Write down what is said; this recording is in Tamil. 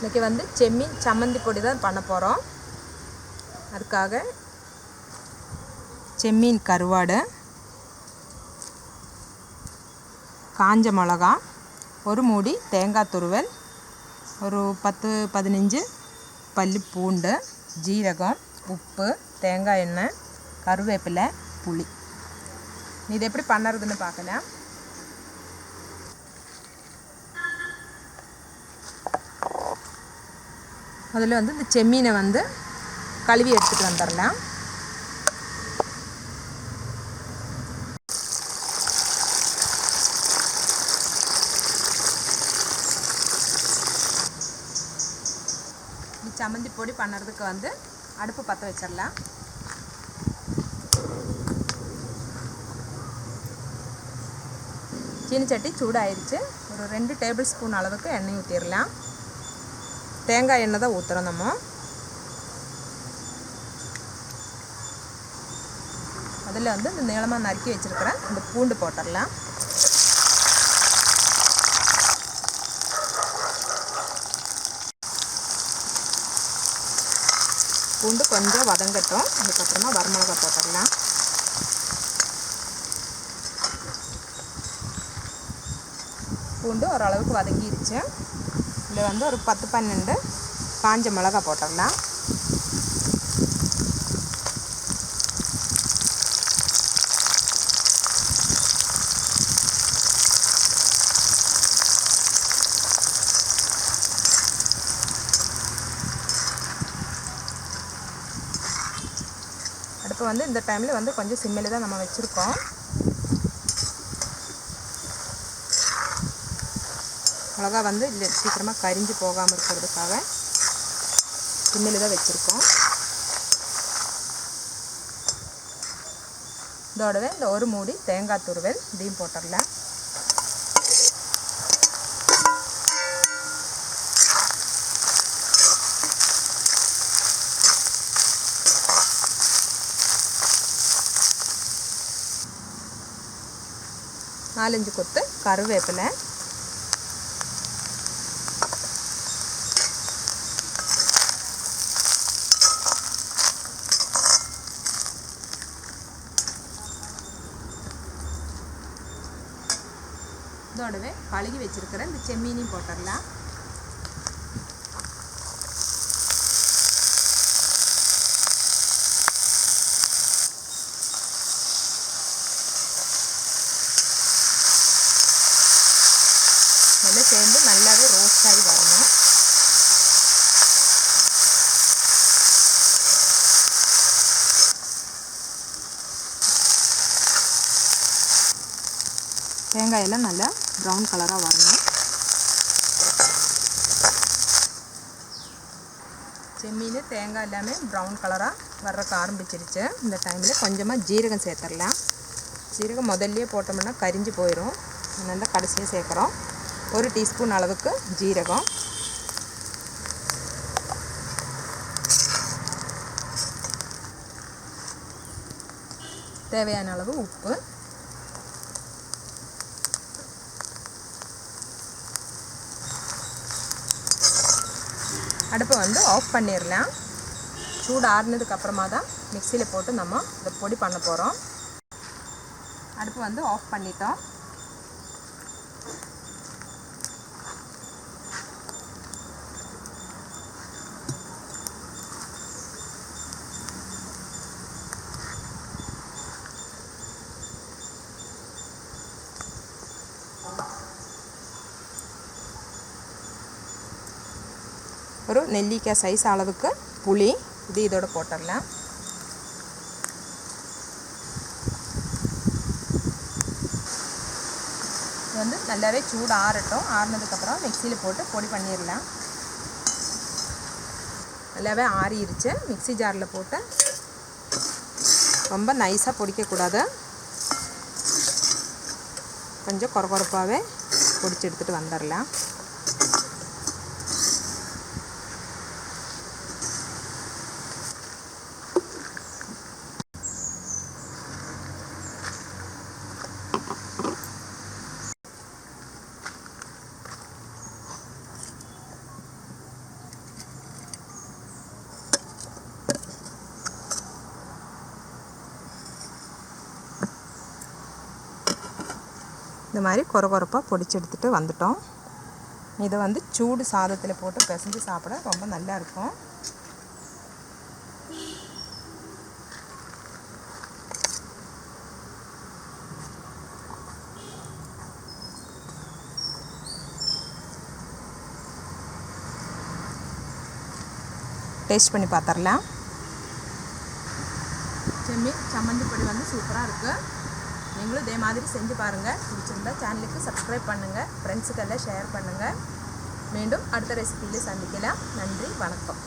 இன்றைக்கி வந்து செம்மீன் சம்மந்தி பொடி தான் பண்ண போகிறோம். அதுக்காக செம்மீன் கருவாடு, காஞ்ச மிளகா, ஒரு மூடி தேங்காய் துருவல், ஒரு 10-15 பல்லு பூண்டு, ஜீரகம், உப்பு, தேங்காய் எண்ணெய், கருவேப்பிலை, புளி. இது எப்படி பண்ணுறதுன்னு பார்க்கலாம். அதில் வந்து இந்த செம்மீனை வந்து கழுவி எடுத்துகிட்டு வந்துடலாம். சம்மந்தி பொடி பண்ணுறதுக்கு வந்து அடுப்பு பற்ற வச்சிடலாம். சீனி சட்டி சூடாயிருச்சு. ஒரு 2 டேபிள் ஸ்பூன் அளவுக்கு எண்ணெய் ஊற்றிடலாம். தேங்காய் எண்ணெய் தான் ஊற்றுறோம் நம்ம. அதில் வந்து இந்த நீளமாக நறுக்கி வச்சுருக்கிற இந்த பூண்டு போட்டுடலாம். பூண்டு கொஞ்சம் வதங்கட்டும். அதுக்கப்புறமா வரமிளகா போட்டுடலாம். பூண்டு ஓரளவுக்கு வதங்கிருச்சு. இதில் வந்து ஒரு 10-12 காஞ்ச மிளகா போட்டுடலாம். அடுப்பு வந்து இந்த டைமில் வந்து கொஞ்சம் சிம்மில் தான் நம்ம வச்சுருக்கோம். மிளகா வந்து இல்லை சீக்கிரமாக கரிஞ்சு போகாமல் இருக்கிறதுக்காக சிம்மில் தான் வச்சுருக்கோம். இதோடவே இந்த ஒரு மூடி தேங்காய் துருவல் இதையும் போட்டுடலாம். நாலஞ்சு கொத்து கருவேப்பிலை, இதோடவே கழுகி வச்சிருக்கிற இந்த செம்மீனையும் போட்டுடலாம். இதெல்லாம் சேர்ந்து நல்லாவே ரோஸ்ட் ஆகி வரணும். தேங்காயெல்லாம் நல்லா ப்ரௌன் கலராக வரணும். செம்மீன் தேங்காய் எல்லாமே ப்ரௌன் கலராக வர்றதுக்கு ஆரம்பிச்சிருச்சு. இந்த டைமில் கொஞ்சமாக ஜீரகம் சேர்த்துடலாம். ஜீரகம் முதல்லையே போட்டோம்னா கரிஞ்சு போயிடும். அதனால கடைசியாக சேர்க்குறோம். 1 டீஸ்பூன் அளவுக்கு ஜீரகம், தேவையான அளவு உப்பு, அடுப்பை வந்து ஆஃப் பண்ணிடலாம். சூடு ஆறுனதுக்கு அப்புறமா தான் மிக்சியில் போட்டு நம்ம இதை பொடி பண்ண போகிறோம். அடுப்பு வந்து ஆஃப் பண்ணிட்டோம். ஒரு நெல்லிக்காய் சைஸ் அளவுக்கு புளி இது இதோட போட்டுடலாம். இது வந்து நல்லாவே சூடு ஆறட்டும். ஆறுனதுக்கப்புறம் மிக்சியில் போட்டு பொடி பண்ணிடலாம். நல்லாவே ஆறிடுச்சு. மிக்சி ஜாரில் போட்டு ரொம்ப நைஸாக பொடிக்கக்கூடாது. கொஞ்சம் கொரகொரப்பாகவே பொடிச்சு எடுத்துகிட்டு வந்துடலாம். இந்த மாதிரி கொரகொரப்பாக பொடிச்சு எடுத்துகிட்டு வந்துட்டோம். இதை வந்து சூடு சாதத்தில் போட்டு பிசைஞ்சு சாப்பிட ரொம்ப நல்லா இருக்கும். டேஸ்ட் பண்ணி பார்த்துடலாம். செம்மீன் சம்மந்தி பொடி வந்து சூப்பராக இருக்குது. நீங்களும் இதே மாதிரி செஞ்சு பாருங்கள். பிடிச்சிருந்தா சேனலுக்கு சப்ஸ்கிரைப் பண்ணுங்கள், ஃப்ரெண்ட்ஸுக்கெல்லாம் ஷேர் பண்ணுங்கள். மீண்டும் அடுத்த ரெசிபியில் சந்திக்கலாம். நன்றி, வணக்கம்.